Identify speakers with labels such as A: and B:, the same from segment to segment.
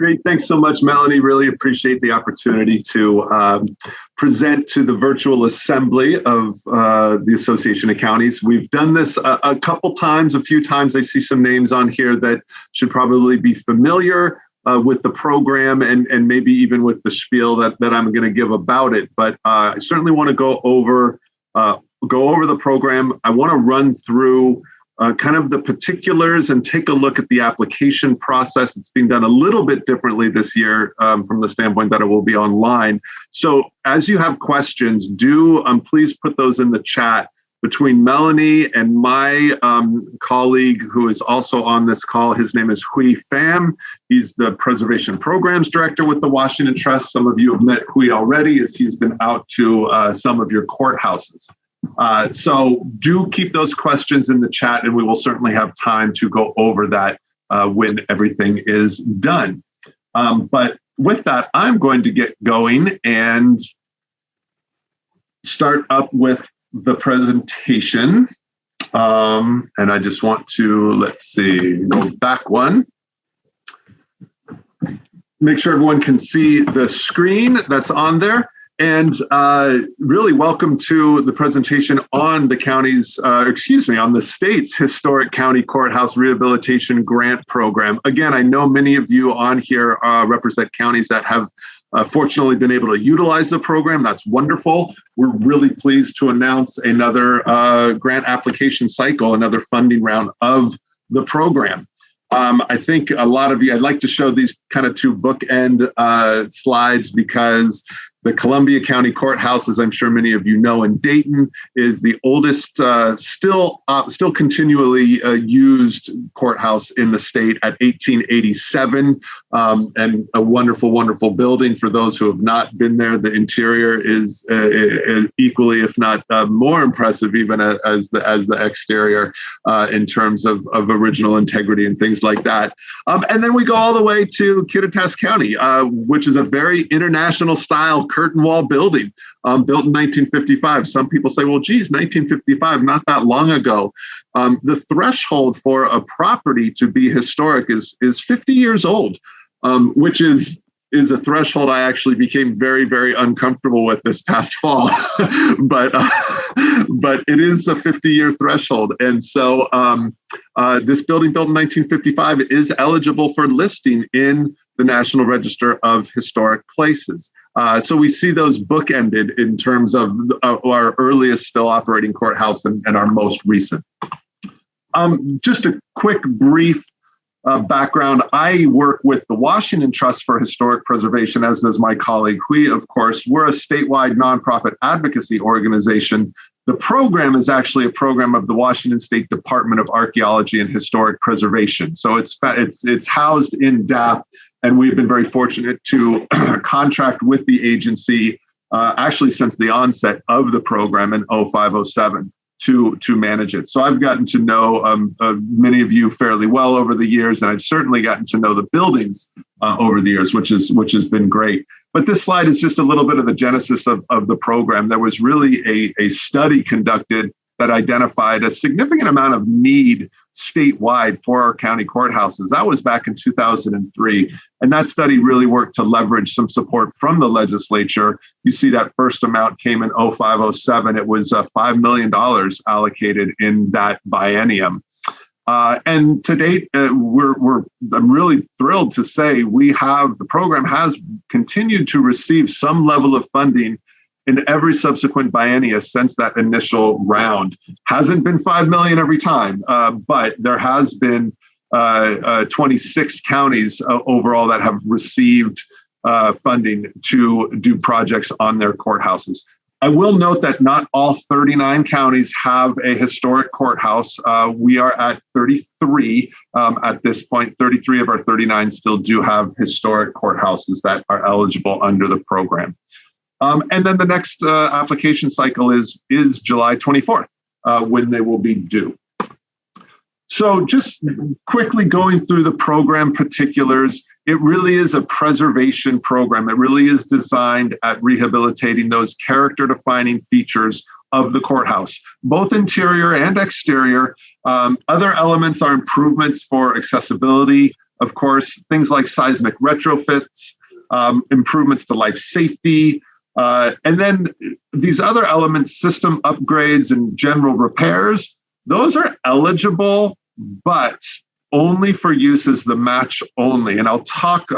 A: Great. Thanks so much, Melanie. Really appreciate the opportunity to present to the virtual assembly of the Association of Counties. We've done this a couple times, a few times. I see some names on here that should probably be familiar with the program and maybe even with the spiel that I'm going to give about it. But I certainly want to go over the program. I want to run through kind of the particulars and take a look at the application process. It's being done a little bit differently this year from the standpoint that it will be online. So as you have questions, do please put those in the chat. Between Melanie and my colleague who is also on this call, his name is Hui Pham. He's the Preservation Programs Director with the Washington Trust. Some of you have met Hui already as he's been out to some of your courthouses. So do keep those questions in the chat, and we will certainly have time to go over that when everything is done. But with that, I'm going to get going and start up with the presentation. And I just want to, let's see, go back one. Make sure everyone can see the screen that's on there. And really welcome to the presentation on the county's, on the state's Historic County Courthouse Rehabilitation Grant Program. Again, I know many of you on here represent counties that have fortunately been able to utilize the program. That's wonderful. We're really pleased to announce another grant application cycle, another funding round of the program. I think a lot of you, I'd like to show these kind of two bookend slides because the Columbia County Courthouse, as I'm sure many of you know, in Dayton, is the oldest, still continually used courthouse in the state at 1887, and a wonderful, wonderful building. For those who have not been there, the interior is equally, if not more impressive, even as the exterior in terms of original integrity and things like that. And then we go all the way to Courthouse County, which is a very international style curtain wall building built in 1955. Some people say, well, geez, 1955, not that long ago. The threshold for a property to be historic is 50 years old, which is a threshold I actually became very, very uncomfortable with this past fall. but it is a 50-year threshold. And so this building built in 1955 is eligible for listing in the National Register of Historic Places. So we see those bookended in terms of our earliest still operating courthouse and our most recent. Just a quick, brief background. I work with the Washington Trust for Historic Preservation, as does my colleague Hui, of course. We're a statewide nonprofit advocacy organization. The program is actually a program of the Washington State Department of Archaeology and Historic Preservation. So it's housed in DAHP. And we've been very fortunate to contract with the agency actually since the onset of the program in 0507 to manage it. So I've gotten to know many of you fairly well over the years, and I've certainly gotten to know the buildings over the years, which has been great. But this slide is just a little bit of the genesis of the program. There was really a study conducted that identified a significant amount of need statewide for our county courthouses. That was back in 2003. And that study really worked to leverage some support from the legislature. You see that first amount came in 0507. It was $5 million allocated in that biennium. And to date, I'm really thrilled to say the program has continued to receive some level of funding in every subsequent biennia since that initial round. Hasn't been $5 million every time, but there has been 26 counties overall that have received funding to do projects on their courthouses. I will note that not all 39 counties have a historic courthouse. We are at 33 at this point. 33 of our 39 still do have historic courthouses that are eligible under the program. And then the next application cycle is July 24th, when they will be due. So just quickly going through the program particulars, it really is a preservation program. It really is designed at rehabilitating those character-defining features of the courthouse, both interior and exterior. Other elements are improvements for accessibility, of course, things like seismic retrofits, improvements to life safety, and then these other elements, system upgrades and general repairs, those are eligible, but only for use as the match only. And I'll talk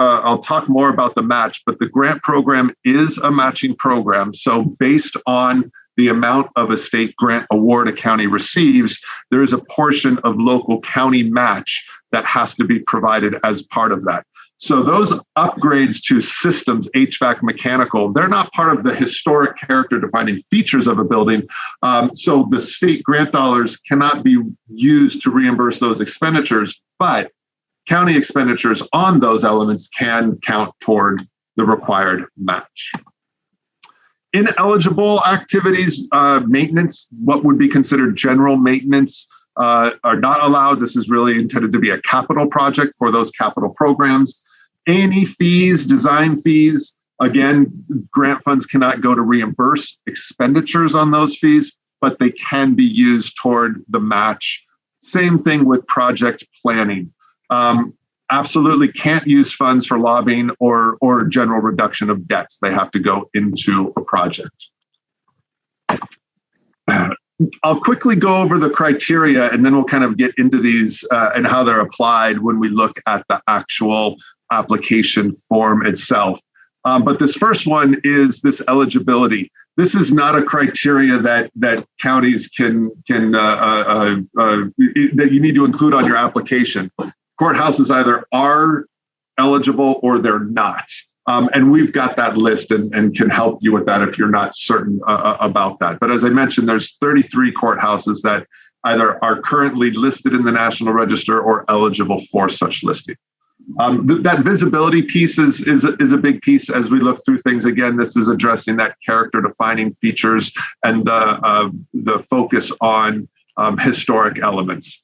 A: more about the match, but the grant program is a matching program. So based on the amount of a state grant award a county receives, there is a portion of local county match that has to be provided as part of that. So those upgrades to systems, HVAC, mechanical, they're not part of the historic character defining features of a building. So the state grant dollars cannot be used to reimburse those expenditures, but county expenditures on those elements can count toward the required match. Ineligible activities, maintenance, what would be considered general maintenance, are not allowed. This is really intended to be a capital project for those capital programs. A&E fees, design fees, again, grant funds cannot go to reimburse expenditures on those fees, but they can be used toward the match. Same thing with project planning. Absolutely can't use funds for lobbying or general reduction of debts. They have to go into a project. I'll quickly go over the criteria and then we'll kind of get into these and how they're applied when we look at the actual application form itself. But this first one is this eligibility. This is not a criteria that counties that you need to include on your application. Courthouses either are eligible or they're not. And we've got that list and can help you with that if you're not certain about that. But as I mentioned, there's 33 courthouses that either are currently listed in the National Register or eligible for such listing. That visibility piece is a big piece as we look through things. Again, this is addressing that character defining features and the focus on historic elements.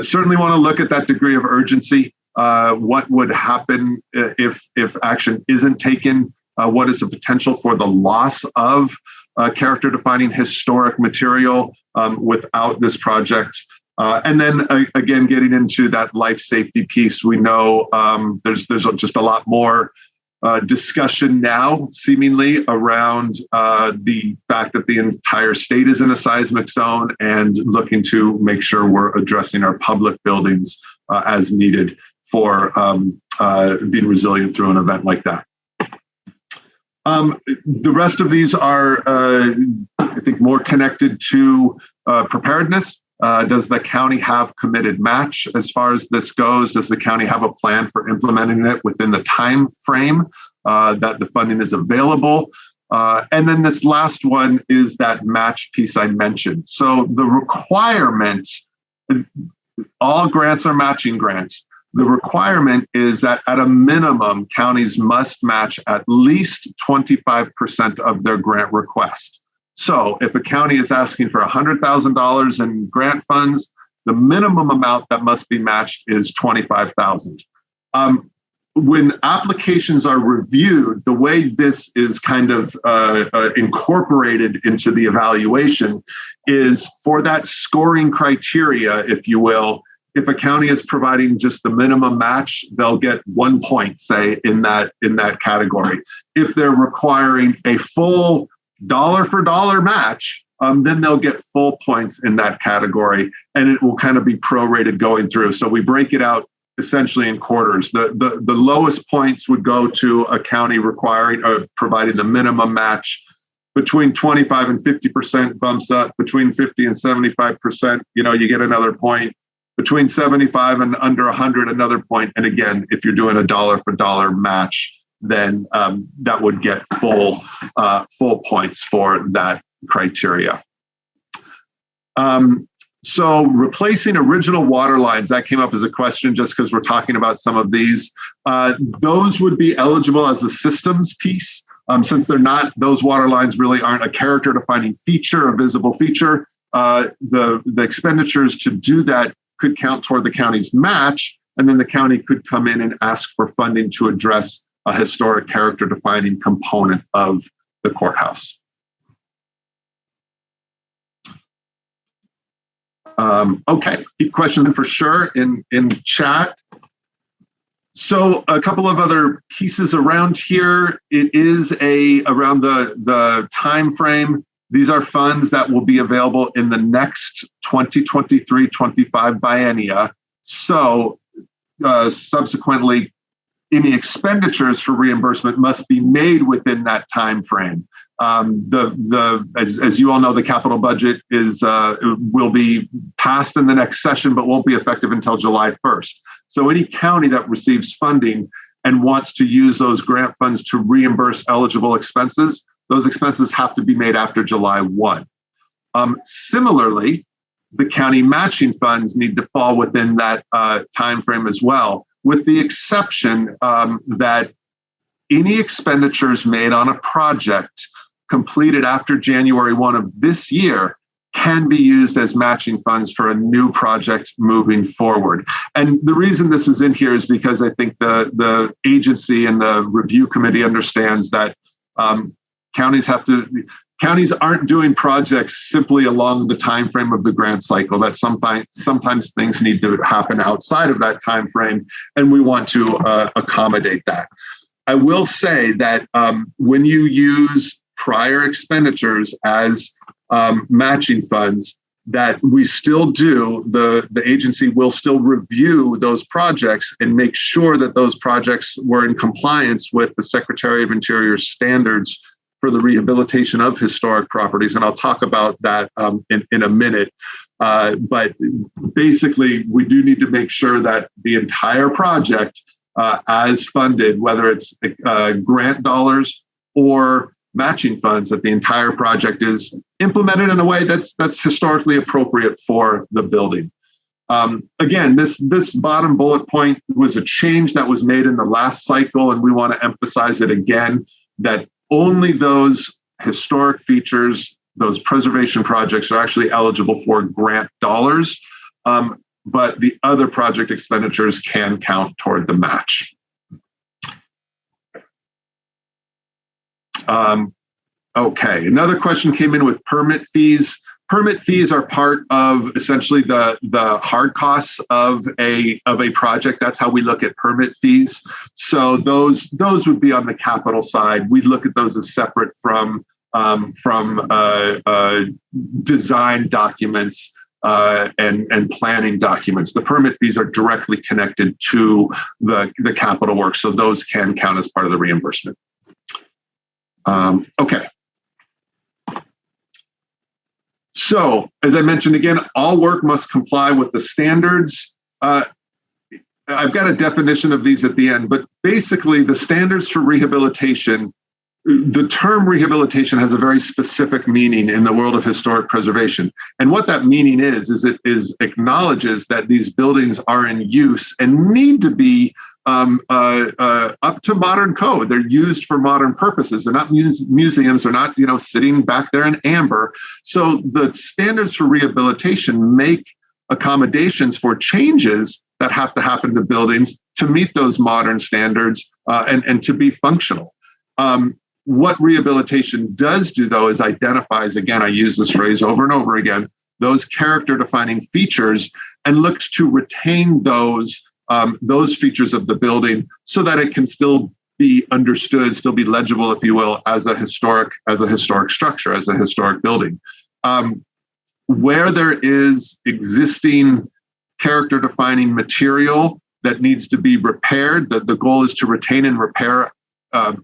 A: Certainly want to look at that degree of urgency. What would happen if action isn't taken? What is the potential for the loss of character defining historic material without this project? And then again, getting into that life safety piece, we know there's just a lot more discussion now, seemingly, around the fact that the entire state is in a seismic zone and looking to make sure we're addressing our public buildings as needed for being resilient through an event like that. The rest of these are, I think, more connected to preparedness. Does the county have committed match as far as this goes? Does the county have a plan for implementing it within the time frame that the funding is available? And then this last one is that match piece I mentioned. So the requirement, all grants are matching grants. The requirement is that at a minimum, counties must match at least 25% of their grant request. So if a county is asking for $100,000 in grant funds, the minimum amount that must be matched is $25,000. When applications are reviewed, the way this is kind of incorporated into the evaluation is for that scoring criteria, if you will. If a county is providing just the minimum match, they'll get 1 point, say, in that category. If they're requiring a full dollar for dollar match, then they'll get full points in that category, and it will kind of be prorated going through. So we break it out essentially in quarters. The lowest points would go to a county requiring or providing the minimum match. Between 25 and 50% bumps up. Between 50 and 75%, you get another point. Between 75 and under 100, another point. And again, if you're doing a dollar for dollar match, then that would get full points for that criteria. So replacing original water lines, that came up as a question just because we're talking about some of these. Those would be eligible as a systems piece. Since they're not, those water lines really aren't a character defining feature, a visible feature. The expenditures to do that could count toward the county's match, and then the county could come in and ask for funding to address a historic character defining component of the courthouse. Okay, keep questions for sure in chat. So a couple of other pieces around here. It is around the time frame. These are funds that will be available in the next 2023-25 biennia. So subsequently, any expenditures for reimbursement must be made within that time frame. As you all know, the capital budget will be passed in the next session, but won't be effective until July 1st. So any county that receives funding and wants to use those grant funds to reimburse eligible expenses, those expenses have to be made after July 1. Similarly, the county matching funds need to fall within that time frame as well, with the exception that any expenditures made on a project completed after January 1 of this year can be used as matching funds for a new project moving forward. And the reason this is in here is because I think the agency and the review committee understands that counties aren't doing projects simply along the time frame of the grant cycle, that sometimes things need to happen outside of that time frame, and we want to accommodate that. I will say that when you use prior expenditures as matching funds, that we still do, the agency will still review those projects and make sure that those projects were in compliance with the Secretary of Interior's standards for the rehabilitation of historic properties. And I'll talk about that in a minute. But basically, we do need to make sure that the entire project, as funded, whether it's grant dollars or matching funds, that the entire project is implemented in a way that's historically appropriate for the building. Again, this bottom bullet point was a change that was made in the last cycle, and we want to emphasize it again, that only those historic features, those preservation projects, are actually eligible for grant dollars, but the other project expenditures can count toward the match. Okay, another question came in with permit fees. Permit fees are part of essentially the hard costs of a project. That's how we look at permit fees. So those would be on the capital side. We look at those as separate from design documents and planning documents. The permit fees are directly connected to the capital work, so those can count as part of the reimbursement. Okay. So, as I mentioned again, all work must comply with the standards. I've got a definition of these at the end, but basically the standards for rehabilitation, the term rehabilitation has a very specific meaning in the world of historic preservation. And what that meaning is it acknowledges that these buildings are in use and need to be up to modern code. They're used for modern purposes. They're not museums. They're not, sitting back there in amber. So the standards for rehabilitation make accommodations for changes that have to happen to buildings to meet those modern standards and to be functional. What rehabilitation does do, though, is identifies, again, I use this phrase over and over again, those character-defining features and looks to retain those features of the building so that it can still be understood, still be legible, if you will, as a historic structure, as a historic building. Where there is existing character-defining material that needs to be repaired, the goal is to retain and repair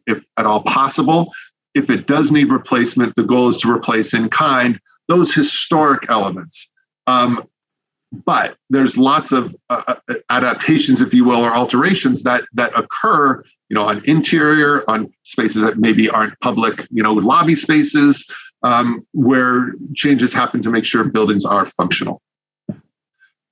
A: if at all possible. If it does need replacement, the goal is to replace in kind those historic elements. But there's lots of adaptations, if you will, or alterations that occur, on interior, on spaces that maybe aren't public, lobby spaces, where changes happen to make sure buildings are functional.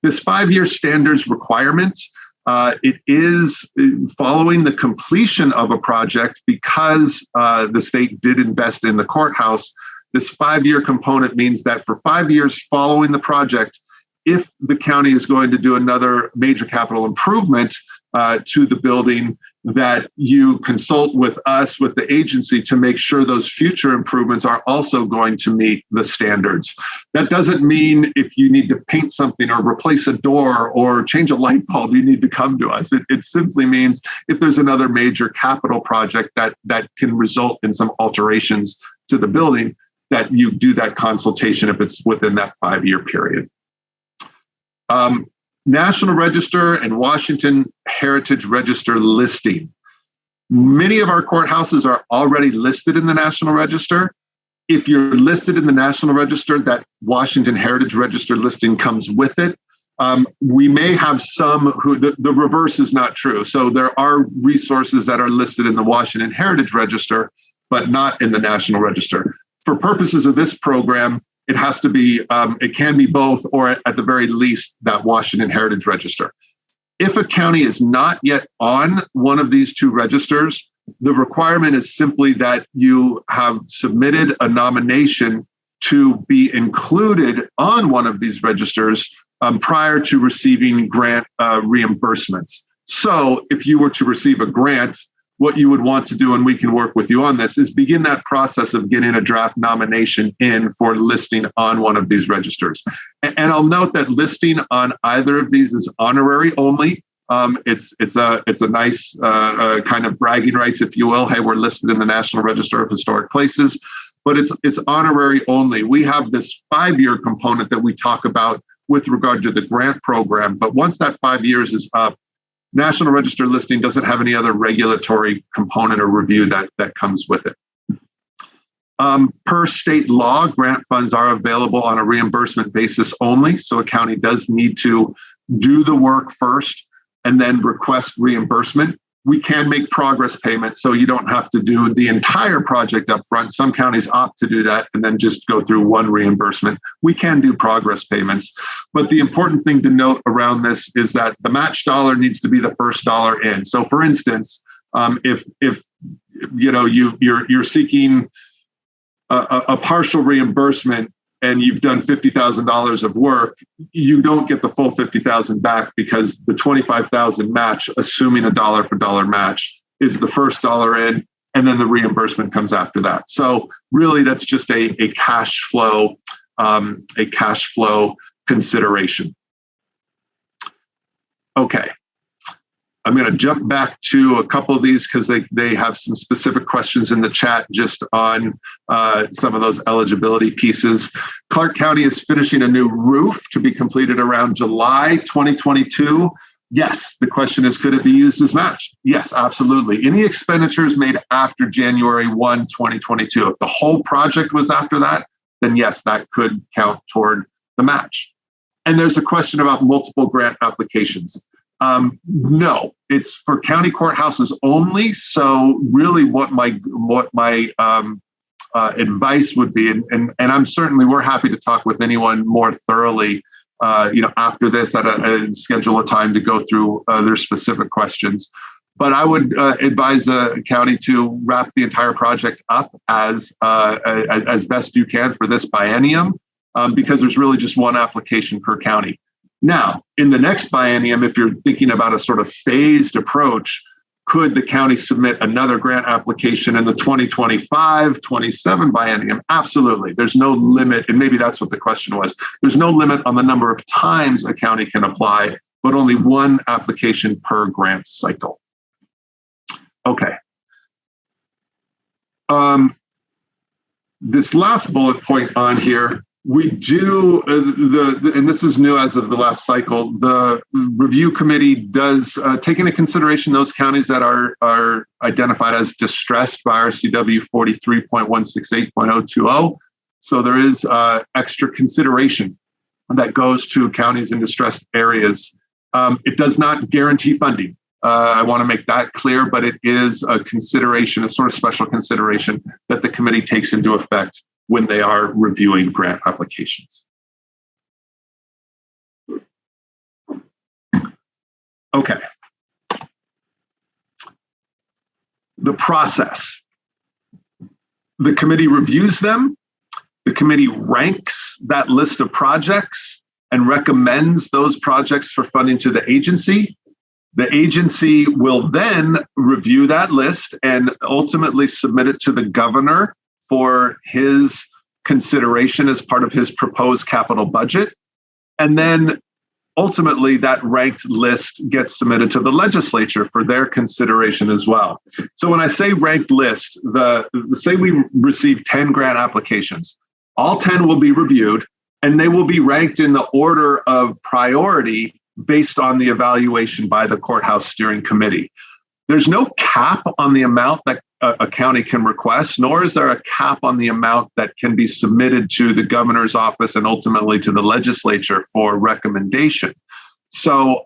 A: This 5-year standards requirement, it is following the completion of a project because the state did invest in the courthouse. This 5-year component means that for 5 years following the project, if the county is going to do another major capital improvement, to the building, that you consult with us, with the agency, to make sure those future improvements are also going to meet the standards. That doesn't mean if you need to paint something or replace a door or change a light bulb, you need to come to us. It simply means if there's another major capital project that can result in some alterations to the building, that you do that consultation if it's within that 5-year period. National Register and Washington Heritage Register listing. Many of our courthouses are already listed in the National Register. If you're listed in the National Register, that Washington Heritage Register listing comes with it. We may have some who, the reverse is not true. So there are resources that are listed in the Washington Heritage Register, but not in the National Register. For purposes of this program, it has to be, it can be both, or at the very least, that Washington Heritage Register. If a county is not yet on one of these two registers, the requirement is simply that you have submitted a nomination to be included on one of these registers prior to receiving grant reimbursements. So if you were to receive a grant, what you would want to do, and we can work with you on this, is begin that process of getting a draft nomination in for listing on one of these registers. And I'll note that listing on either of these is honorary only. It's a nice kind of bragging rights, if you will. Hey, we're listed in the National Register of Historic Places, but it's honorary only. We have this 5-year component that we talk about with regard to the grant program, but once that 5 years is up, National Register listing doesn't have any other regulatory component or review that comes with it. Per state law, grant funds are available on a reimbursement basis only. So a county does need to do the work first and then request reimbursement. We can make progress payments, so you don't have to do the entire project up front. Some counties opt to do that and then just go through one reimbursement. We can do progress payments, but the important thing to note around this is that the match dollar needs to be the first dollar in. So, for instance, if you know you're seeking a partial reimbursement and you've done $50,000 of work, you don't get the full $50,000 back, because the $25,000 match, assuming a dollar for dollar match, is the first dollar in, and then the reimbursement comes after that. So really, that's just a cash flow consideration. Okay. I'm going to jump back to a couple of these because they have some specific questions in the chat just on some of those eligibility pieces. Clark County is finishing a new roof to be completed around July 2022. Yes, the question is, could it be used as match? Yes, absolutely. Any expenditures made after January 1, 2022, if the whole project was after that, then yes, that could count toward the match. And there's a question about multiple grant applications. No, it's for county courthouses only. So really what my advice would be, and we're happy to talk with anyone more thoroughly, after this and schedule a time to go through their specific questions. But I would advise the county to wrap the entire project up as best you can for this biennium, because there's really just one application per county. Now, in the next biennium, if you're thinking about a sort of phased approach, could the county submit another grant application in the 2025-27 biennium? Absolutely. There's no limit, and maybe that's what the question was. There's no limit on the number of times a county can apply, but only one application per grant cycle. Okay. This last bullet point on here, we do, and this is new as of the last cycle, the review committee does take into consideration those counties that are identified as distressed by RCW 43.168.020. So there is extra consideration that goes to counties in distressed areas. It does not guarantee funding. I want to make that clear, but it is a consideration, a sort of special consideration that the committee takes into effect when they are reviewing grant applications. Okay. The process. The committee reviews them. The committee ranks that list of projects and recommends those projects for funding to the agency. The agency will then review that list and ultimately submit it to the governor for his consideration as part of his proposed capital budget. And then ultimately that ranked list gets submitted to the legislature for their consideration as well. So when I say ranked list, say we receive 10 grant applications, all 10 will be reviewed and they will be ranked in the order of priority based on the evaluation by the Courthouse Steering Committee. There's no cap on the amount that a county can request, nor is there a cap on the amount that can be submitted to the governor's office and ultimately to the legislature for recommendation. So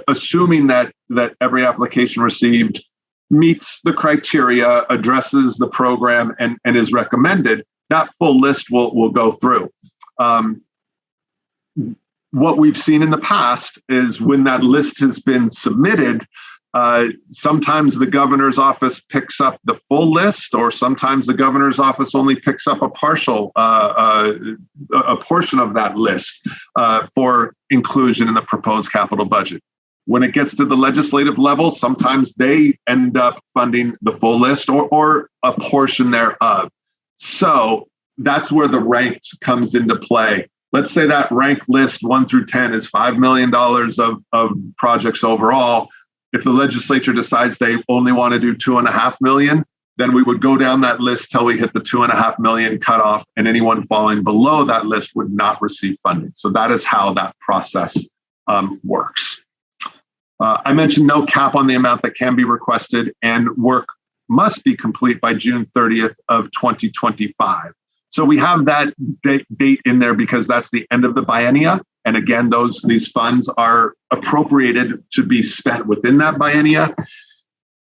A: assuming that every application received meets the criteria, addresses the program, and is recommended, that full list will go through. What we've seen in the past is when that list has been submitted, sometimes the governor's office picks up the full list, or sometimes the governor's office only picks up a partial, a portion of that list for inclusion in the proposed capital budget. When it gets to the legislative level, sometimes they end up funding the full list or a portion thereof. So that's where the ranked comes into play. Let's say that ranked list 1 through 10 is $5 million of projects overall. If the legislature decides they only want to do $2.5 million, then we would go down that list till we hit the $2.5 million cutoff, and anyone falling below that list would not receive funding. So that is how that process works. I mentioned no cap on the amount that can be requested, and work must be complete by June 30th of 2025. So we have that date in there because that's the end of the biennia. And again, these funds are appropriated to be spent within that biennia.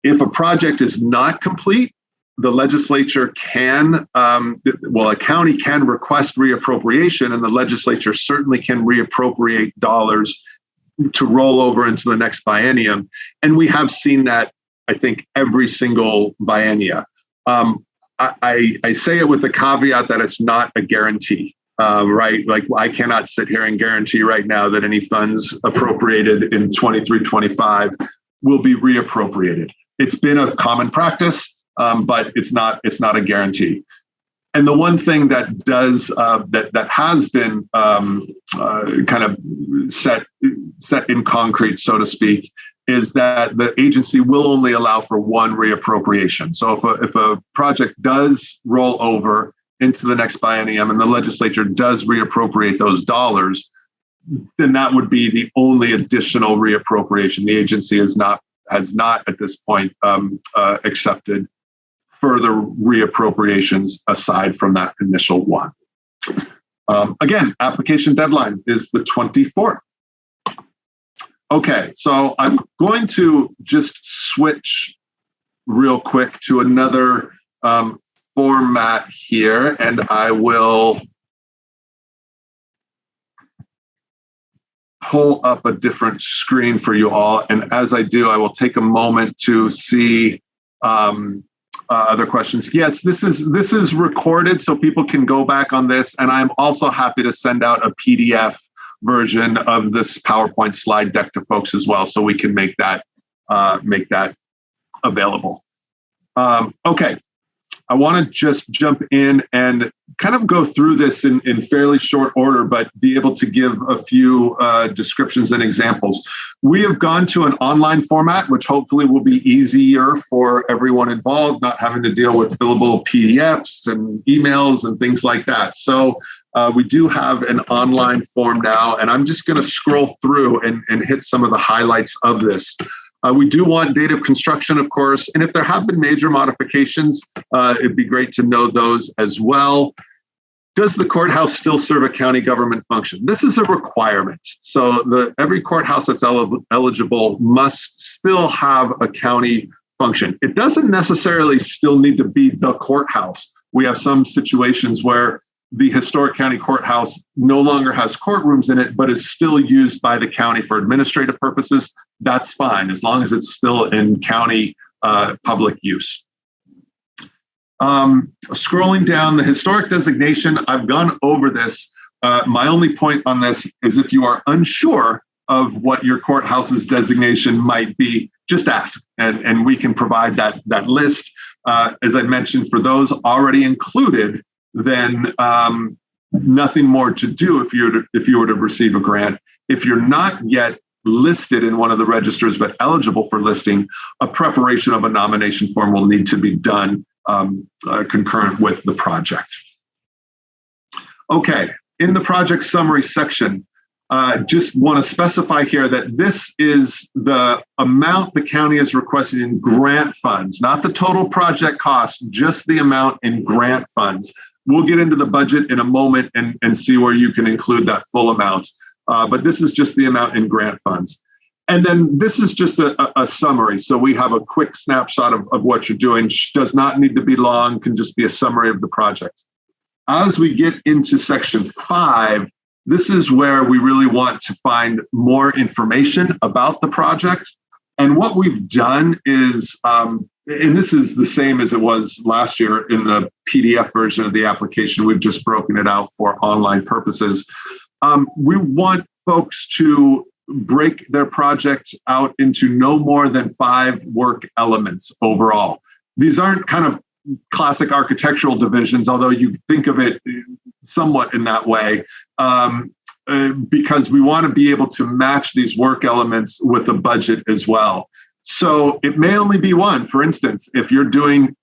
A: If a project is not complete, the legislature can, a county can request reappropriation, and the legislature certainly can reappropriate dollars to roll over into the next biennium. And we have seen that, I think, every single biennia. I say it with the caveat that it's not a guarantee, right? Like, I cannot sit here and guarantee right now that any funds appropriated in 23-25 will be reappropriated. It's been a common practice, but it's not a guarantee. And the one thing that does that has been kind of set in concrete, so to speak, is that the agency will only allow for one reappropriation. So if a project does roll over into the next biennium and the legislature does reappropriate those dollars, then that would be the only additional reappropriation. The agency has not at this point accepted further reappropriations aside from that initial one. Again, application deadline is the 24th. Okay, so I'm going to just switch real quick to another format here, and I will pull up a different screen for you all. And as I do, I will take a moment to see other questions. Yes, this is recorded, so people can go back on this, and I'm also happy to send out a PDF version of this PowerPoint slide deck to folks as well, so we can make that available. Okay, I want to just jump in and kind of go through this in fairly short order, but be able to give a few descriptions and examples. We have gone to an online format, which hopefully will be easier for everyone involved, not having to deal with fillable PDFs and emails and things like that. So we do have an online form now, and I'm just going to scroll through and hit some of the highlights of this. We do want date of construction, of course, and if there have been major modifications, it'd be great to know those as well. Does the courthouse still serve a county government function? This is a requirement. So every courthouse that's eligible must still have a county function. It doesn't necessarily still need to be the courthouse. We have some situations where the historic county courthouse no longer has courtrooms in it, but is still used by the county for administrative purposes. That's fine, as long as it's still in county public use. Scrolling down, the historic designation, I've gone over this. My only point on this is if you are unsure of what your courthouse's designation might be, just ask, and we can provide that list. As I mentioned, for those already included, then nothing more to do if you were to receive a grant. If you're not yet listed in one of the registers but eligible for listing, a preparation of a nomination form will need to be done concurrent with the project. Okay, in the project summary section, just want to specify here that this is the amount the county is requesting in grant funds, not the total project cost, just the amount in grant funds. We'll get into the budget in a moment and see where you can include that full amount. But this is just the amount in grant funds. And then this is just a summary. So we have a quick snapshot of what you're doing. Does not need to be long, can just be a summary of the project. As we get into section 5, this is where we really want to find more information about the project. And what we've done is, and this is the same as it was last year in the PDF version of the application, we've just broken it out for online purposes. We want folks to break their project out into no more than 5 work elements overall. These aren't kind of classic architectural divisions, although you think of it somewhat in that way, because we want to be able to match these work elements with the budget as well. So it may only be one. For instance, if you're doing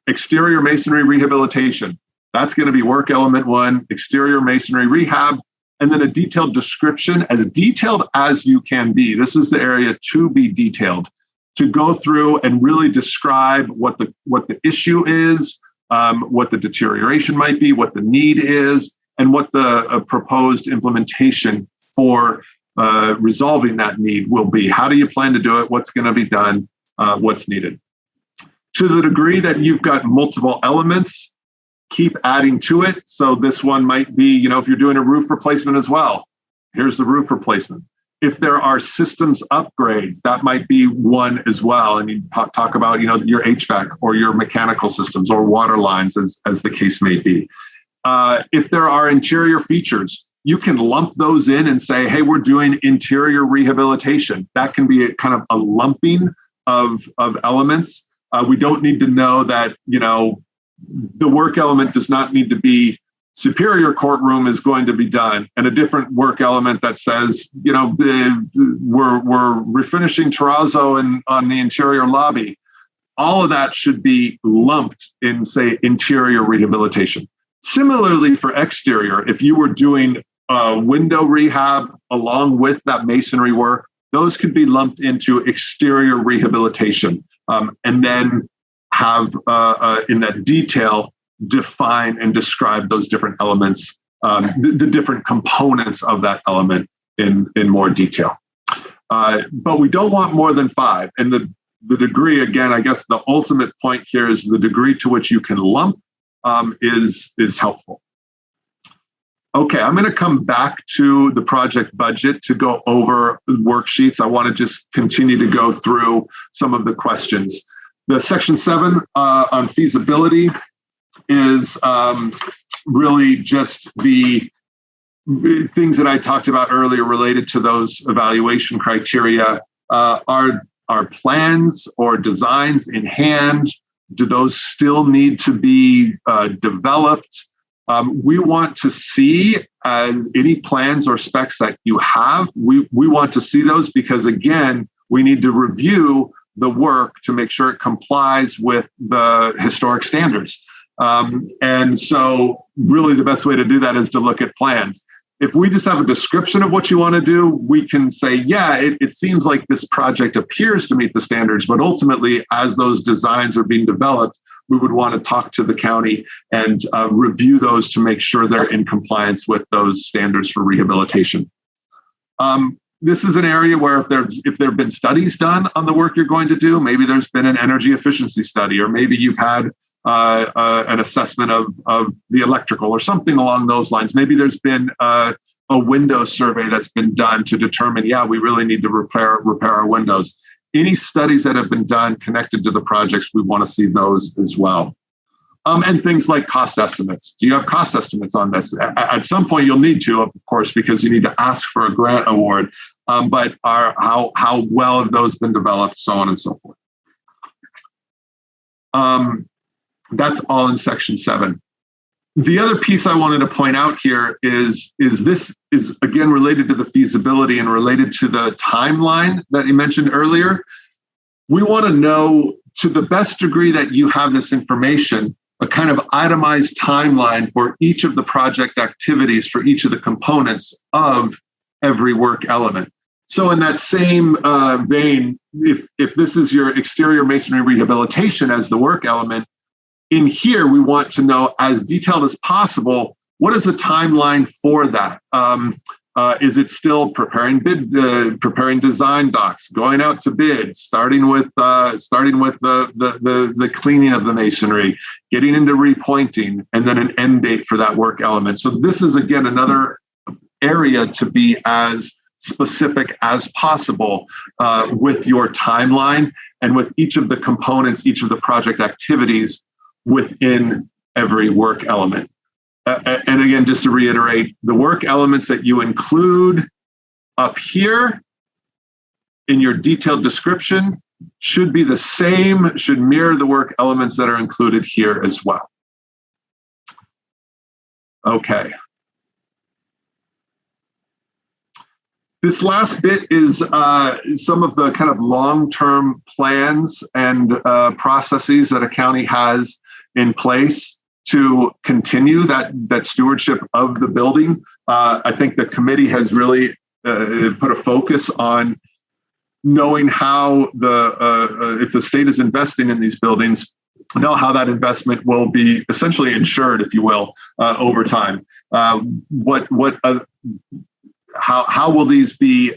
A: exterior masonry rehabilitation, that's going to be work element 1, exterior masonry rehab, and then a detailed description, as detailed as you can be. This is the area to be detailed, to go through and really describe what the issue is, what the deterioration might be, what the need is, and what the proposed implementation for resolving that need will be. How do you plan to do it? What's going to be done? What's needed? To the degree that you've got multiple elements, keep adding to it. So this one might be, if you're doing a roof replacement as well, here's the roof replacement. If there are systems upgrades, that might be one as well. And you talk about, your HVAC or your mechanical systems or water lines, as the case may be. If there are interior features, you can lump those in and say, hey, we're doing interior rehabilitation. That can be a kind of a lumping of elements. We don't need to know that, the work element does not need to be superior courtroom is going to be done, and a different work element that says, we're refinishing terrazzo on the interior lobby. All of that should be lumped in, say, interior rehabilitation. Similarly, for exterior, if you were doing window rehab along with that masonry work, those could be lumped into exterior rehabilitation, and then have in that detail define and describe those different elements, the different components of that element in more detail. But we don't want more than 5. And the degree, again, I guess the ultimate point here is the degree to which you can lump is helpful. Okay, I'm going to come back to the project budget to go over worksheets. I want to just continue to go through some of the questions. The section 7 on feasibility is really just the things that I talked about earlier related to those evaluation criteria. Are plans or designs in hand? Do those still need to be developed? We want to see as any plans or specs that you have. We want to see those because, again, we need to review the work to make sure it complies with the historic standards. And so really the best way to do that is to look at plans. If we just have a description of what you want to do, we can say, yeah, it seems like this project appears to meet the standards, but ultimately, as those designs are being developed, we would want to talk to the county and review those to make sure they're in compliance with those standards for rehabilitation. This is an area where if there have been studies done on the work you're going to do, maybe there's been an energy efficiency study, or maybe you've had an assessment of the electrical or something along those lines. Maybe there's been a window survey that's been done to determine, yeah, we really need to repair our windows. Any studies that have been done connected to the projects, we want to see those as well. And things like cost estimates. Do you have cost estimates on this? At some point, you'll need to, of course, because you need to ask for a grant award. But how well have those been developed, so on and so forth. That's all in section 7. The other piece I wanted to point out here is this is again related to the feasibility and related to the timeline that you mentioned earlier. We want to know, to the best degree that you have this information, a kind of itemized timeline for each of the project activities for each of the components of every work element. So in that same vein, if this is your exterior masonry rehabilitation as the work element, in here, we want to know as detailed as possible, what is the timeline for that? Is it still preparing design docs, going out to bid, starting with the cleaning of the masonry, getting into repointing, and then an end date for that work element. So this is, again, another area to be as specific as possible with your timeline and with each of the components, each of the project activities within every work element. And again, just to reiterate, the work elements that you include up here in your detailed description should be the same, should mirror the work elements that are included here as well. Okay. This last bit is some of the kind of long-term plans and processes that a county has in place to continue that stewardship of the building. I think the committee has really put a focus on knowing how if the state is investing in these buildings, know how that investment will be essentially insured, if you will, over time. How will these be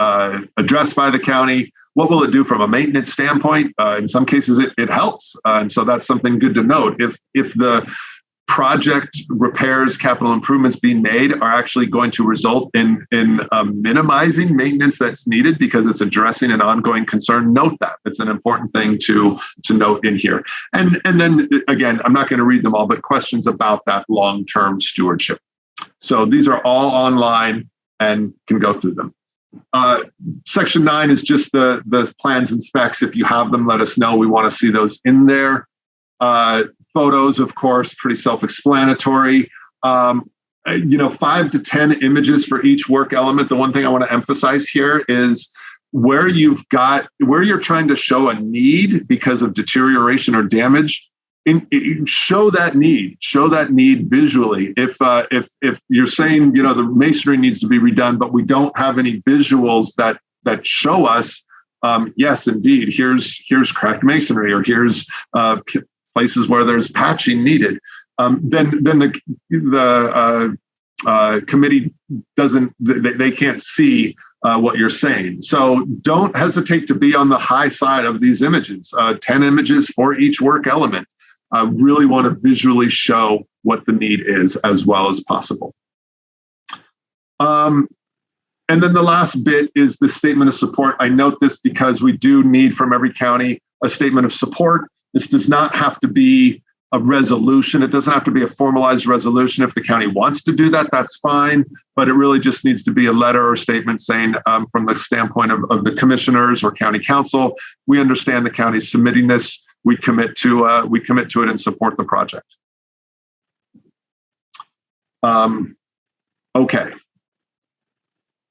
A: addressed by the county? What will it do from a maintenance standpoint? In some cases, it helps. And so that's something good to note. If the project repairs, capital improvements being made are actually going to result in minimizing maintenance that's needed because it's addressing an ongoing concern, note that. It's an important thing to note in here. And then, again, I'm not going to read them all, but questions about that long-term stewardship. So these are all online and can go through them. Section 9 is just the plans and specs. If you have them, let us know. We want to see those in there. Photos, of course, pretty self-explanatory. 5 to 10 images for each work element. The one thing I want to emphasize here is where you're trying to show a need because of deterioration or damage. Show that need visually. If you're saying the masonry needs to be redone, but we don't have any visuals that show us, yes, indeed, here's cracked masonry, or here's places where there's patching needed, then the committee they can't see what you're saying. So don't hesitate to be on the high side of these images. 10 images for each work element. Really want to visually show what the need is as well as possible. And then the last bit is the statement of support. I note this because we do need from every county a statement of support. This does not have to be a resolution. It doesn't have to be a formalized resolution. If the county wants to do that, that's fine. But it really just needs to be a letter or statement saying, from the standpoint of the commissioners or county council, we understand the county is submitting this. We commit to it and support the project. Okay.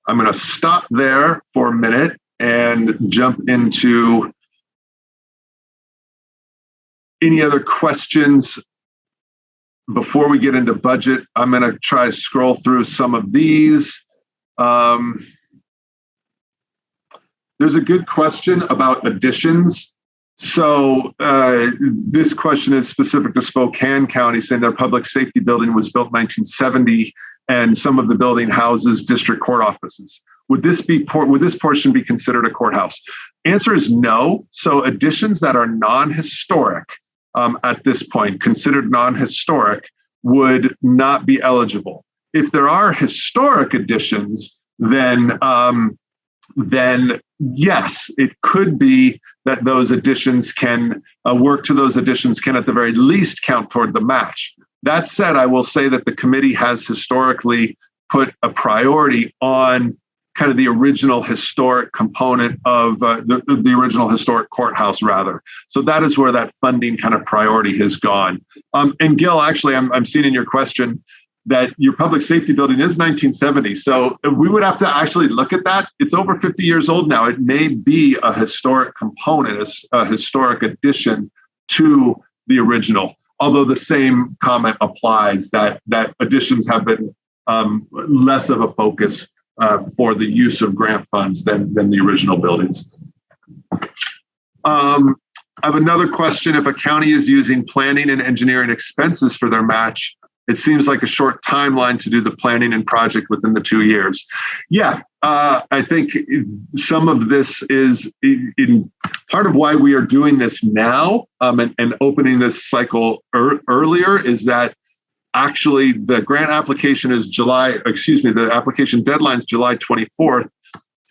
A: I'm going to stop there for a minute and jump into any other questions before we get into budget. I'm going to try to scroll through some of these. There's a good question about additions. So this question is specific to Spokane County, saying their public safety building was built in 1970, and some of the building houses district court offices. Would this portion be considered a courthouse? Answer is no. So additions that are non-historic at this point, considered non-historic, would not be eligible. If there are historic additions, then then yes, it could be that those additions can work to those additions can at the very least count toward the match. That said, I will say that the committee has historically put a priority on kind of the original historic component of the original historic courthouse, rather. So that is where that funding kind of priority has gone. And Gil, actually, I'm seeing in your question that your public safety building is 1970. So we would have to actually look at that. It's over 50 years old now. It may be a historic component, a historic addition to the original. Although the same comment applies that additions have been less of a focus for the use of grant funds than the original buildings. I have another question. If a county is using planning and engineering expenses for their match, it seems like a short timeline to do the planning and project within the 2 years. Yeah, I think some of this is in part of why we are doing this now and opening this cycle earlier is that actually the grant application is the application deadline is July 24th.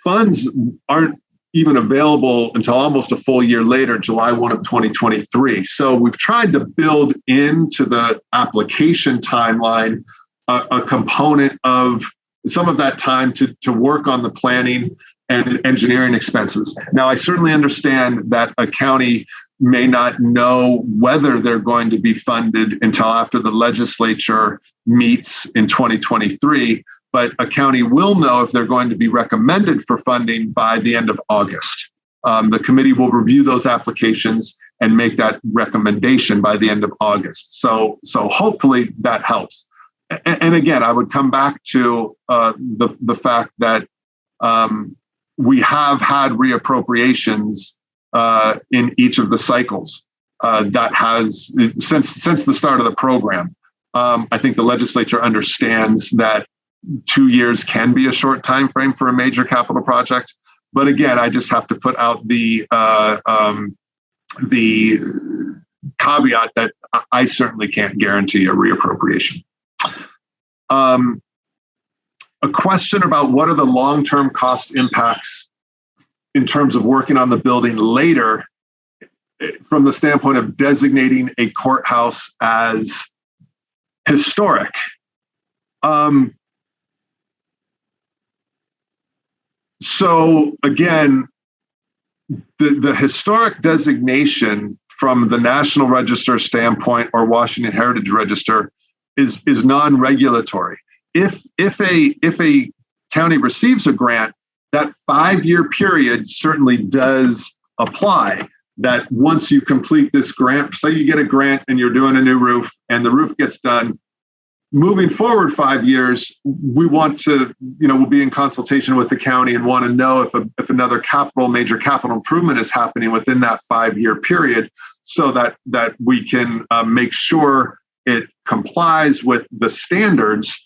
A: Funds aren't even available until almost a full year later, July 1 of 2023. So we've tried to build into the application timeline a component of some of that time to work on the planning and engineering expenses. Now, I certainly understand that a county may not know whether they're going to be funded until after the legislature meets in 2023. But a county will know if they're going to be recommended for funding by the end of August. The committee will review those applications and make that recommendation by the end of August. So hopefully that helps. And again, I would come back to the fact that we have had reappropriations in each of the cycles that has since the start of the program. I think the legislature understands that 2 years can be a short time frame for a major capital project, but again, I just have to put out the caveat that I certainly can't guarantee a reappropriation. A question about what are the long-term cost impacts in terms of working on the building later, from the standpoint of designating a courthouse as historic. So again, the historic designation from the National Register standpoint or Washington Heritage Register is non-regulatory. If a county receives a grant, that 5-year period certainly does apply. That once you complete this grant, say you get a grant and you're doing a new roof and the roof gets done, moving forward 5 years, we want to, we'll be in consultation with the county and want to know if another major capital improvement is happening within that 5-year period, so that we can make sure it complies with the standards.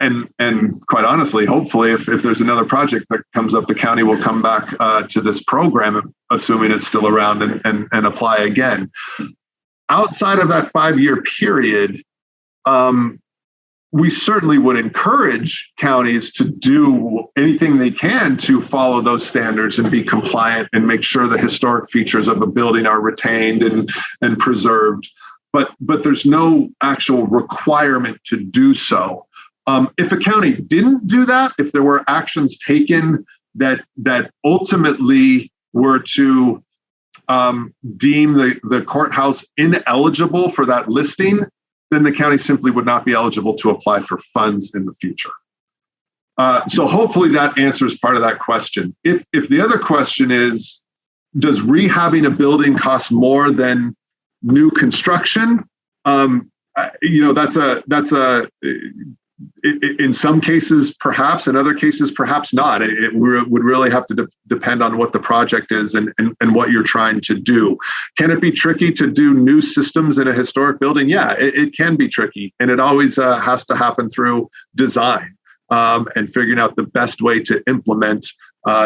A: And quite honestly, hopefully, if there's another project that comes up, the county will come back to this program, assuming it's still around, and apply again. Outside of that 5-year period, we certainly would encourage counties to do anything they can to follow those standards and be compliant and make sure the historic features of a building are retained and preserved. But there's no actual requirement to do so. If a county didn't do that, if there were actions taken that ultimately were to deem the courthouse ineligible for that listing, then the county simply would not be eligible to apply for funds in the future. So hopefully that answers part of that question. If the other question is, does rehabbing a building cost more than new construction? That's in some cases, perhaps. In other cases, perhaps not. It would really have to depend on what the project is and what you're trying to do. Can it be tricky to do new systems in a historic building? Yeah, it can be tricky. And it always has to happen through design and figuring out the best way to implement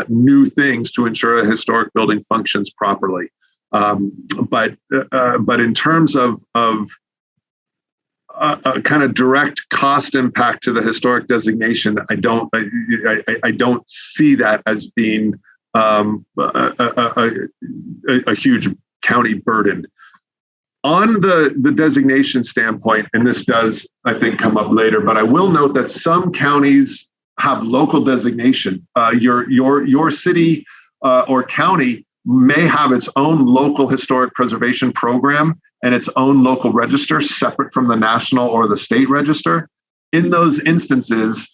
A: new things to ensure a historic building functions properly. But in terms of a kind of direct cost impact to the historic designation, I don't see that as being a huge county burden. On the designation standpoint, and this does, I think, come up later, but I will note that some counties have local designation. Your city or county may have its own local historic preservation program and its own local register separate from the national or the state register. In those instances,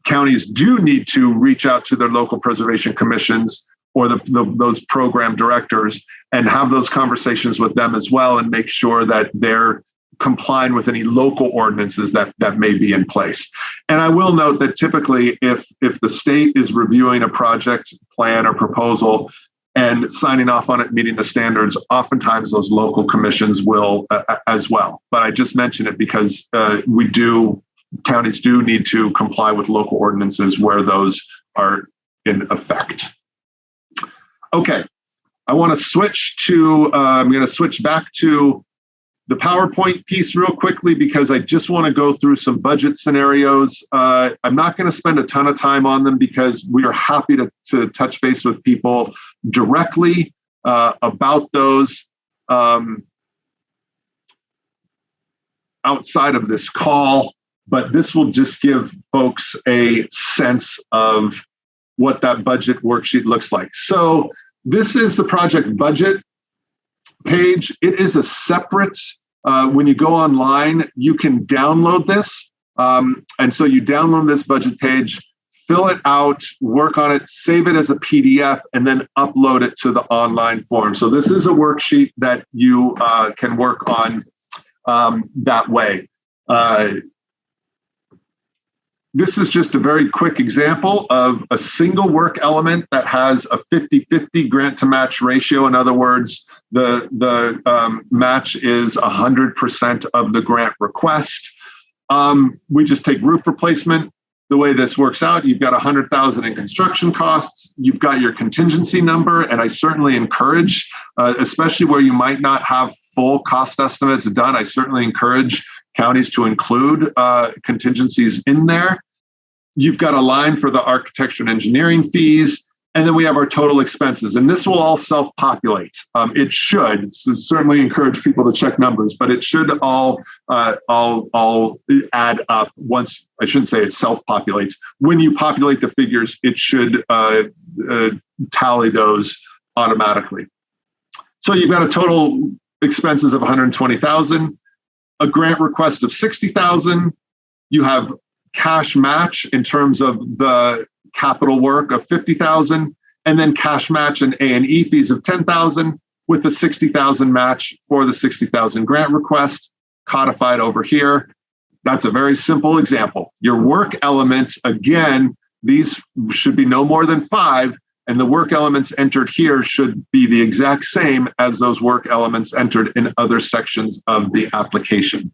A: counties do need to reach out to their local preservation commissions or those program directors and have those conversations with them as well, and make sure that they're complying with any local ordinances that may be in place. And I will note that typically if the state is reviewing a project plan or proposal and signing off on it, meeting the standards, oftentimes those local commissions will as well. But I just mention it because counties do need to comply with local ordinances where those are in effect. Okay, I want to switch to, I'm going to switch back to the PowerPoint piece real quickly because I just want to go through some budget scenarios. I'm not going to spend a ton of time on them because we are happy to touch base with people directly about those outside of this call, but this will just give folks a sense of what that budget worksheet looks like. So this is the project budget page. It is a separate, when you go online, you can download this. And so you download this budget page, fill it out, work on it, save it as a PDF, and then upload it to the online form. So this is a worksheet that you can work on that way. This is just a very quick example of a single work element that has a 50-50 grant to match ratio. In other words, the match is 100% of the grant request. We just take roof replacement. The way this works out, you've got $100,000 in construction costs. You've got your contingency number, and I certainly encourage, especially where you might not have full cost estimates done, I certainly encourage counties to include contingencies in there. You've got a line for the architecture and engineering fees, and then we have our total expenses, and this will all self-populate. It should, so certainly encourage people to check numbers, but it should all add up once, I shouldn't say it self-populates. When you populate the figures, it should tally those automatically. So you've got a total expenses of $120,000, a grant request of $60,000. You have cash match in terms of the capital work of $50,000, and then cash match and A&E fees of $10,000 with the $60,000 match for the $60,000 grant request codified over here. That's a very simple example. Your work elements, again, these should be no more than 5, and the work elements entered here should be the exact same as those work elements entered in other sections of the application.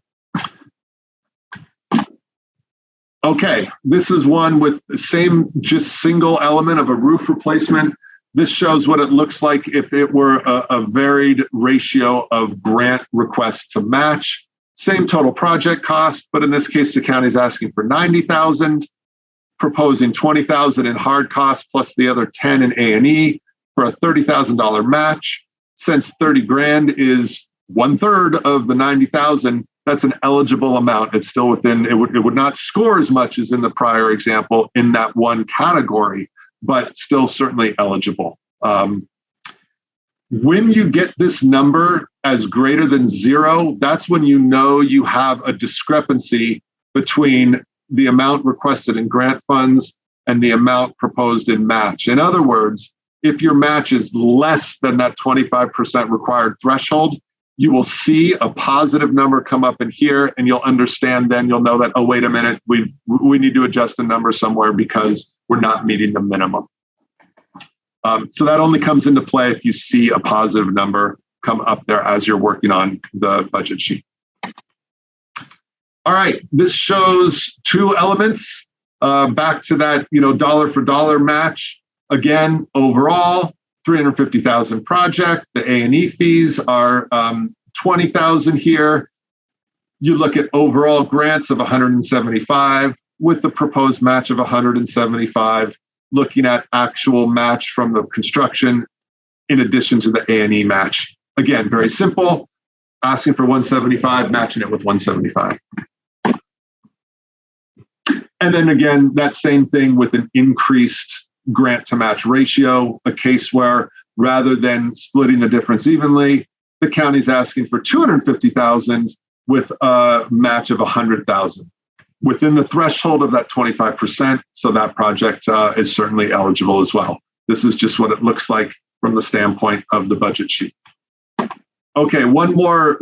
A: Okay, this is one with the same just single element of a roof replacement. This shows what it looks like if it were a varied ratio of grant request to match. Same total project cost, but in this case, the county is asking for $90,000, proposing $20,000 in hard costs plus the other $10,000 in A&E for a $30,000 match. Since $30,000 is 1/3 of the $90,000, that's an eligible amount. It's still within, it would not score as much as in the prior example in that one category, but still certainly eligible. When you get this number as greater than 0, that's when you know you have a discrepancy between the amount requested in grant funds and the amount proposed in match. In other words, if your match is less than that 25% required threshold, you will see a positive number come up in here, and you'll understand then, you'll know that, oh, wait a minute, we need to adjust the number somewhere because we're not meeting the minimum. So that only comes into play if you see a positive number come up there as you're working on the budget sheet. All right, this shows 2 elements. Back to that, dollar for dollar match. Again, overall, $350,000 project. The A&E fees are $20,000 here. You look at overall grants of 175 with the proposed match of 175, looking at actual match from the construction in addition to the A&E match. Again, very simple, asking for 175, matching it with 175. And then again, that same thing with an increased grant to match ratio, a case where rather than splitting the difference evenly, the county's asking for 250,000 with a match of 100,000 within the threshold of that 25%. So that project is certainly eligible as well. This is just what it looks like from the standpoint of the budget sheet. Okay, one more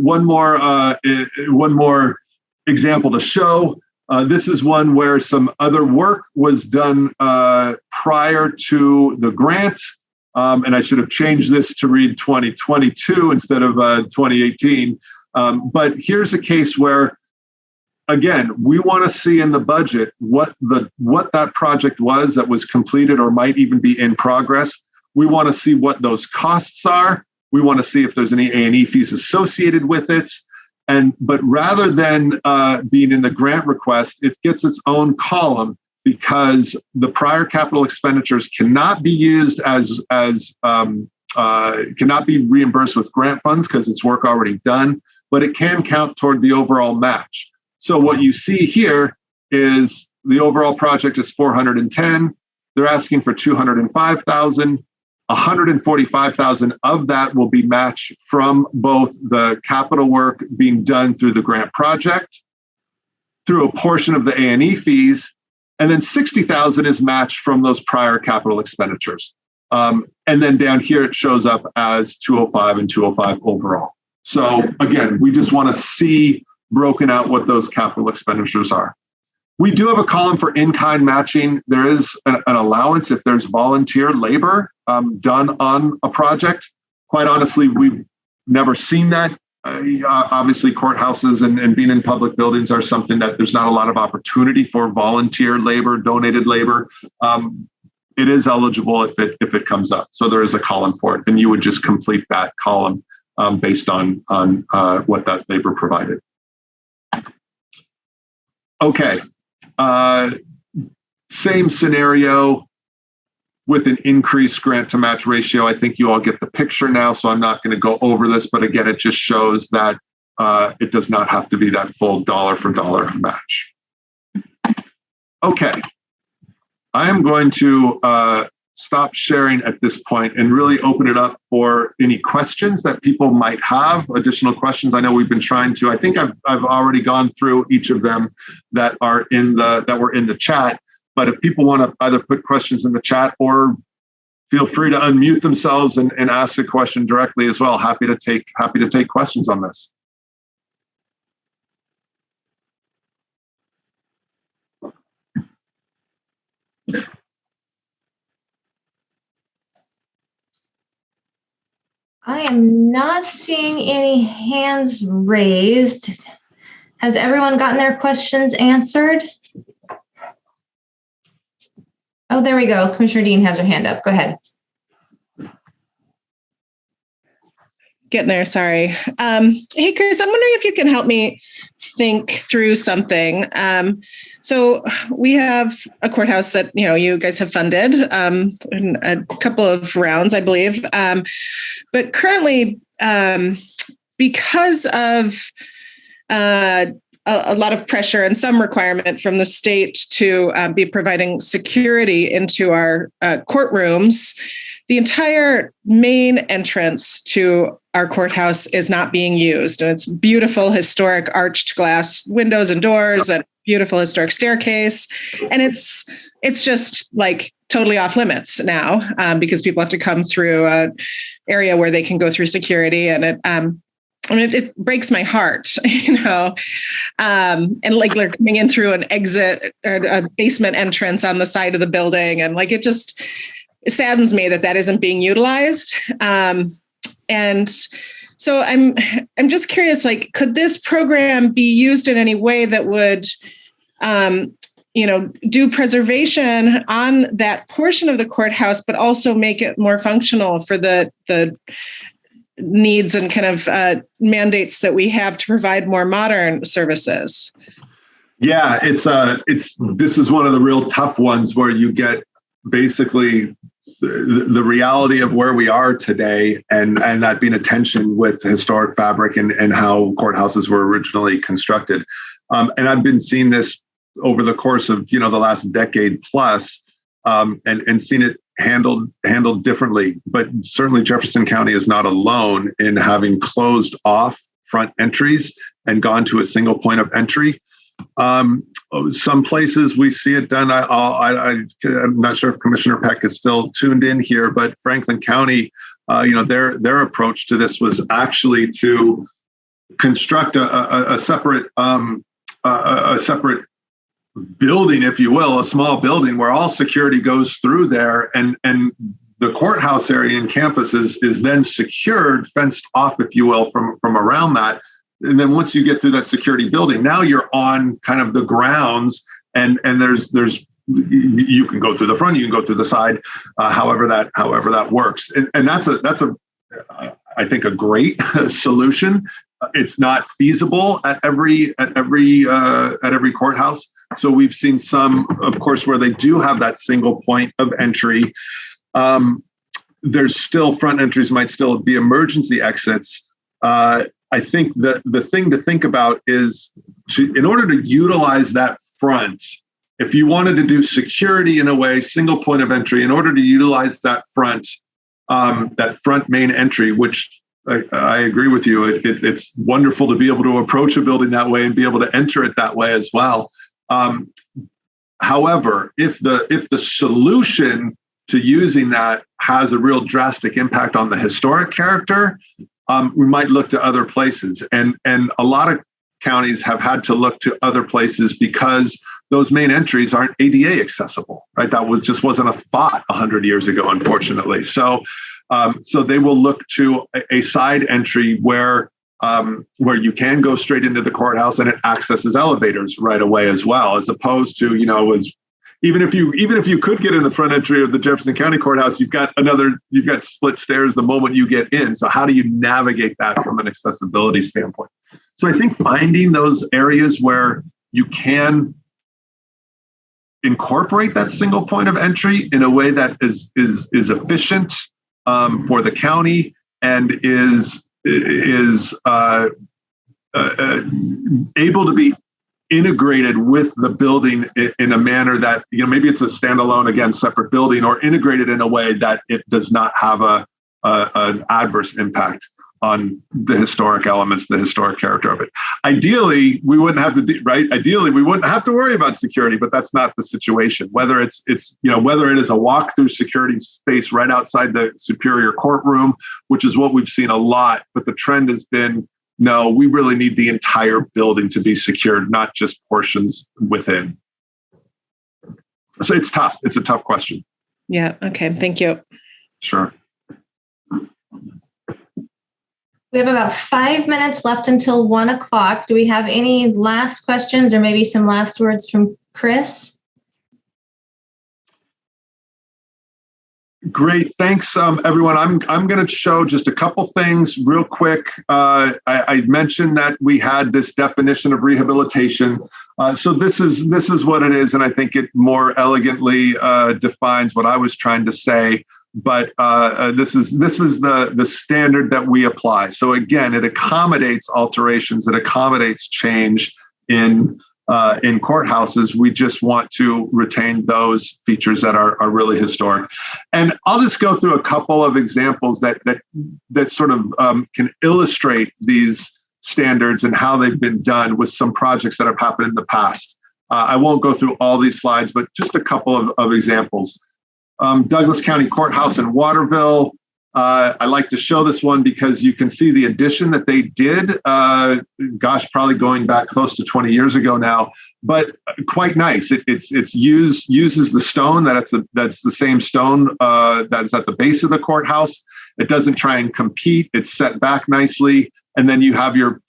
A: example to show. This is one where some other work was done prior to the grant. And I should have changed this to read 2022 instead of 2018. But here's a case where, again, we want to see in the budget what that project was that was completed or might even be in progress. We want to see what those costs are. We want to see if there's any A&E fees associated with it. But rather than being in the grant request, it gets its own column because the prior capital expenditures cannot be used cannot be reimbursed with grant funds because it's work already done, but it can count toward the overall match. So what you see here is the overall project is 410. They're asking for 205,000. 145,000 of that will be matched from both the capital work being done through the grant project, through a portion of the A&E fees, and then 60,000 is matched from those prior capital expenditures. And then down here, it shows up as 205 and 205 overall. So again, we just want to see broken out what those capital expenditures are. We do have a column for in-kind matching. There is an allowance if there's volunteer labor done on a project. Quite honestly, we've never seen that. Obviously, courthouses and being in public buildings are something that there's not a lot of opportunity for volunteer labor, donated labor. It is eligible if it comes up. So there is a column for it, and you would just complete that column based on what that labor provided. Okay. Same scenario with an increased grant to match ratio. I think you all get the picture now, so I'm not going to go over this, but again, it just shows that it does not have to be that full dollar for dollar match. Okay, I am going to stop sharing at this point and really open it up for any questions that people might have, additional questions. I know we've been trying to, I think I've already gone through each of them that were in the chat, but if people want to either put questions in the chat or feel free to unmute themselves and ask a question directly as well. Happy to take questions on this.
B: I am not seeing any hands raised. Has everyone gotten their questions answered? Oh, there we go. Commissioner Dean has her hand up. Go ahead.
C: Getting there, sorry. Hey, Chris, I'm wondering if you can help me think through something. So we have a courthouse that, you guys have funded in a couple of rounds, I believe. But currently, because of a lot of pressure and some requirement from the state to be providing security into our courtrooms, the entire main entrance to our courthouse is not being used. And it's beautiful, historic arched glass windows and doors and beautiful historic staircase. And it's just like totally off limits now because people have to come through an area where they can go through security. And it breaks my heart, and like they're coming in through an exit or a basement entrance on the side of the building. And like, it saddens me that isn't being utilized. And so I'm just curious, like, could this program be used in any way that would, do preservation on that portion of the courthouse, but also make it more functional for the needs and kind of mandates that we have to provide more modern services?
A: Yeah, this is one of the real tough ones where you get basically the reality of where we are today, and that being a tension with historic fabric and how courthouses were originally constructed. And I've been seeing this over the course of the last decade plus, and seen it handled differently. But certainly Jefferson County is not alone in having closed off front entries and gone to a single point of entry. Some places we see it done. I'm not sure if Commissioner Peck is still tuned in here, but Franklin County, their approach to this was actually to construct a separate building, if you will, a small building where all security goes through there, and the courthouse area and campus is then secured, fenced off, if you will, from around that. And then once you get through that security building, now you're on kind of the grounds, and there's you can go through the front, you can go through the side, however that works, and that's I think a great solution. It's not feasible at every courthouse. So we've seen some, of course, where they do have that single point of entry. There's still front entries, might still be emergency exits. I think the thing to think about is in order to utilize that front, if you wanted to do security in a way, single point of entry, in order to utilize that front main entry, which I agree with you, it's wonderful to be able to approach a building that way and be able to enter it that way as well. However, if the solution to using that has a real drastic impact on the historic character, we might look to other places. And a lot of counties have had to look to other places because those main entries aren't ADA accessible, right? That wasn't a thought 100 years ago, unfortunately. So they will look to a side entry where you can go straight into the courthouse, and it accesses elevators right away as well, as opposed to, even if you could get in the front entry of the Jefferson County Courthouse, you've got split stairs the moment you get in. So how do you navigate that from an accessibility standpoint? So I think finding those areas where you can incorporate that single point of entry in a way that is efficient for the county and is able to be integrated with the building in a manner that, maybe it's a standalone, again, separate building, or integrated in a way that it does not have an adverse impact on the historic elements, the historic character of it. Ideally, we wouldn't have to do, right? Ideally, we wouldn't have to worry about security, but that's not the situation. Whether it's whether it is a walk-through security space right outside the Superior Courtroom, which is what we've seen a lot, but the trend has been, no, we really need the entire building to be secured, not just portions within. So it's tough. It's a tough question.
C: Yeah. Okay. Thank you.
A: Sure.
B: We have about 5 minutes left until 1:00. Do we have any last questions or maybe some last words from Chris?
A: Great. Thanks, everyone. I'm going to show just a couple things real quick. I mentioned that we had this definition of rehabilitation. So this is what it is, and I think it more elegantly defines what I was trying to say. But this is the standard that we apply. So again, it accommodates alterations, it accommodates change in courthouses. We just want to retain those features that are really historic. And I'll just go through a couple of examples that sort of can illustrate these standards and how they've been done with some projects that have happened in the past. I won't go through all these slides, but just a couple of examples. Douglas County Courthouse in Waterville. I like to show this one because you can see the addition that they did, probably going back close to 20 years ago now, but quite nice. It's uses the stone that's the same stone that's at the base of the courthouse. It doesn't try and compete. It's set back nicely. And then you have your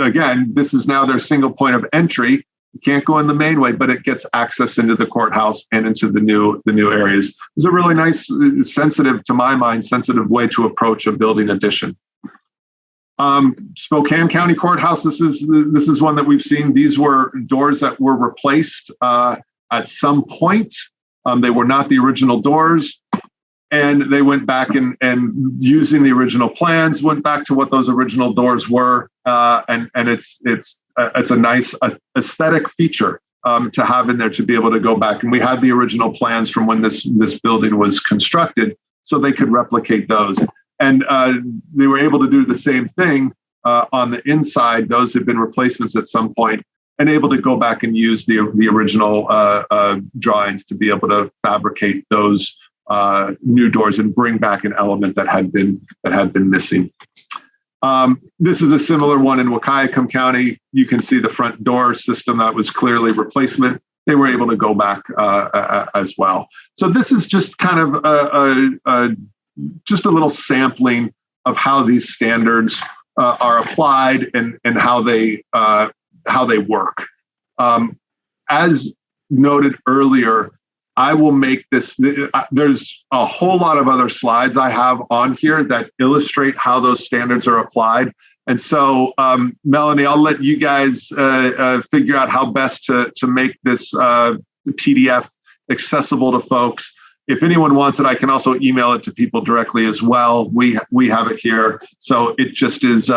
A: again, this is now their single point of entry. You can't go in the main way, but it gets access into the courthouse and into the new areas. It's a really nice, sensitive, to my mind, sensitive way to approach a building addition. Spokane County Courthouse, this is one that we've seen. These were doors that were replaced at some point. They were not the original doors. And they went back and using the original plans, went back to what those original doors were. And it's a nice aesthetic feature to have in there to be able to go back. And we had the original plans from when this building was constructed, so they could replicate those. And they were able to do the same thing on the inside. Those had been replacements at some point, and able to go back and use the original drawings to be able to fabricate those new doors and bring back an element that had been missing. This is a similar one in Wahkiakum County. You can see the front door system that was clearly replacement. They were able to go back as well. So this is just kind of just a little sampling of how these standards are applied and how they work. As noted earlier, I will make this, there's a whole lot of other slides I have on here that illustrate how those standards are applied. And so, Melanie, I'll let you guys figure out how best to make this PDF accessible to folks. If anyone wants it, I can also email it to people directly as well. We have it here. So it just is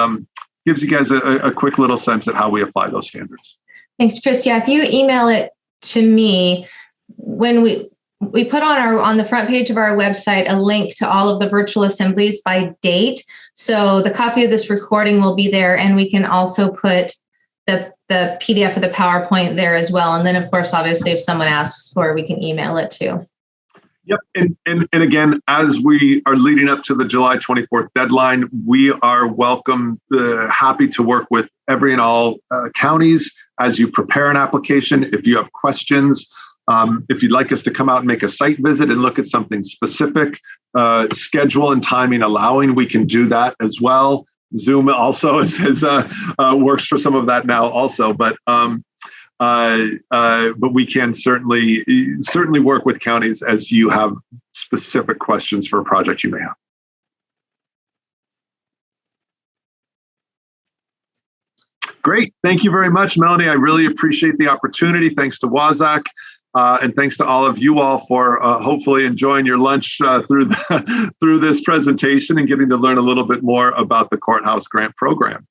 A: gives you guys a quick little sense of how we apply those standards.
B: Thanks, Chris. Yeah, if you email it to me, when we put on the front page of our website a link to all of the virtual assemblies by date. So the copy of this recording will be there, and we can also put the PDF of the PowerPoint there as well. And then, of course, obviously, if someone asks for it, we can email it too.
A: Yep. And again, as we are leading up to the July 24th deadline, we are happy to work with every and all counties as you prepare an application. If you have questions, if you'd like us to come out and make a site visit and look at something specific, schedule and timing allowing, we can do that as well. Zoom also works for some of that now also, but we can certainly work with counties as you have specific questions for a project you may have. Great. Thank you very much, Melanie. I really appreciate the opportunity. Thanks to WSAC. And thanks to all of you all for hopefully enjoying your lunch through this presentation and getting to learn a little bit more about the Courthouse Grant Program.